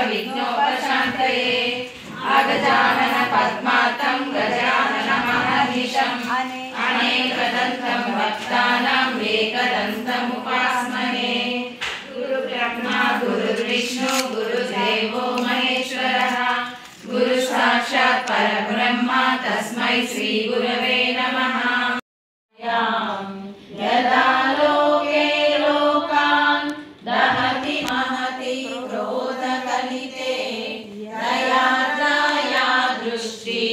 विघ्नोपशान्तये अगजानन पद्मार्कं गजानन महर्निशम् अनेकदन्तं भक्तानां एकदन्तमुपास्महे गुरुब्रह्मा गुरुर्विष्णु गुरुदेवो महेश्वरः गुरु साक्षात् परब्रह्म तस्मै श्री गुरवे नमः। यदा लोके लोकान् दहति महति क्रोधकलिते दयार्द्राया दृष्टि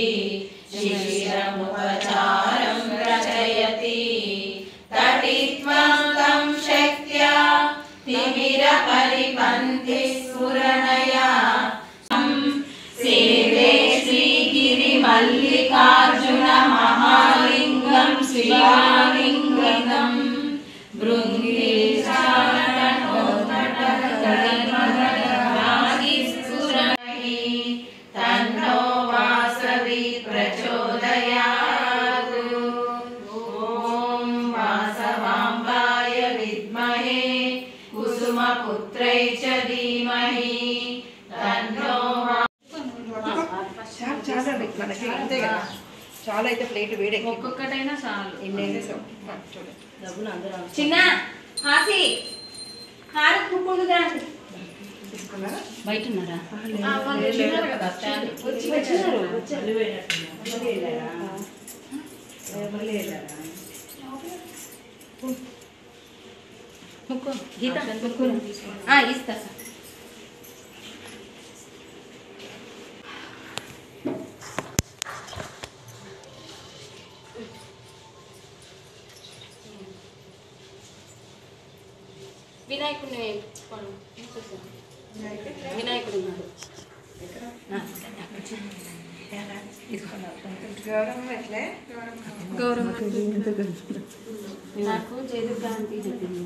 शिशिरमुपचारं रचयति तटित्वं तं शक्त्या तिमिरपरिपन्थिः स्फुरणया सेवे श्रीगिरिमल्लिकार्जुन महालिङ्गं शिवालिङ्गं भृङ्गीशाननोत्तटकलिमगदादिस्फुरहि तन्नो वासवि प्रचोदयात्। ॐ वासवाम्बाय विद्महे कुसुमपुत्रै च धीमहि तन्नो మనకి అంతే కదా చాలా అయితే ప్లేట్ వేడి ఒక్కొక్కటైనా చాలు చిన్న హాసి హారతి కుప్పుడు బయట ఉన్నారా గీత ఇస్తా సార్. వినాయకుడిని వినాయకుడు ఉన్నాడు. గౌరవం నాకు చేదుక్రాంతి చెప్పింది.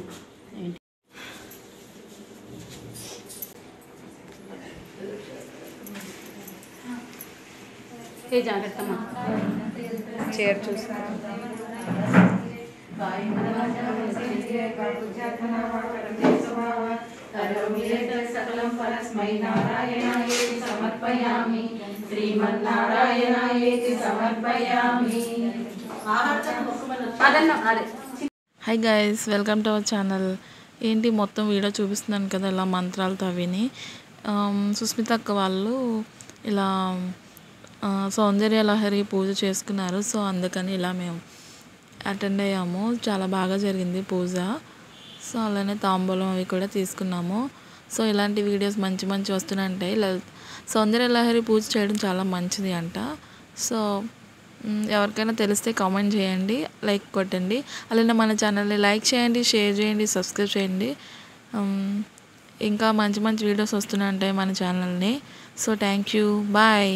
ఏ జాగ్రత్తమ్మా చీర చూస్తా सकलं परस्मै नारायणायेति समर्पयामि श्रीमन्नारायणायेति समर्पयामि। Hi guys, welcome to our channel. ఏంటి మొత్తం వీడియో చూపిస్తున్నాను కదా ఇలా మంత్రాలతో అవిని. సుస్మిత అక్క వాళ్ళు ఇలా సౌందర్య లహరి పూజ చేసుకున్నారు. సో అందుకని ఇలా మేము అటెండ్ అయ్యాము. చాలా బాగా జరిగింది పూజ. సో అలానే తాంబూలం అవి కూడా తీసుకున్నాము. సో ఇలాంటి వీడియోస్ మంచి మంచి వస్తున్నాయంటాయి. సౌందర్య లహరి పూజ చేయడం చాలా మంచిది అంట. సో ఎవరికైనా తెలిస్తే కామెంట్ చేయండి, లైక్ కొట్టండి. అలానే మన ఛానల్ని లైక్ చేయండి, షేర్ చేయండి, సబ్స్క్రైబ్ చేయండి. ఇంకా మంచి మంచి వీడియోస్ వస్తున్నాయంటాయి మన ఛానల్ని. So thank you, bye.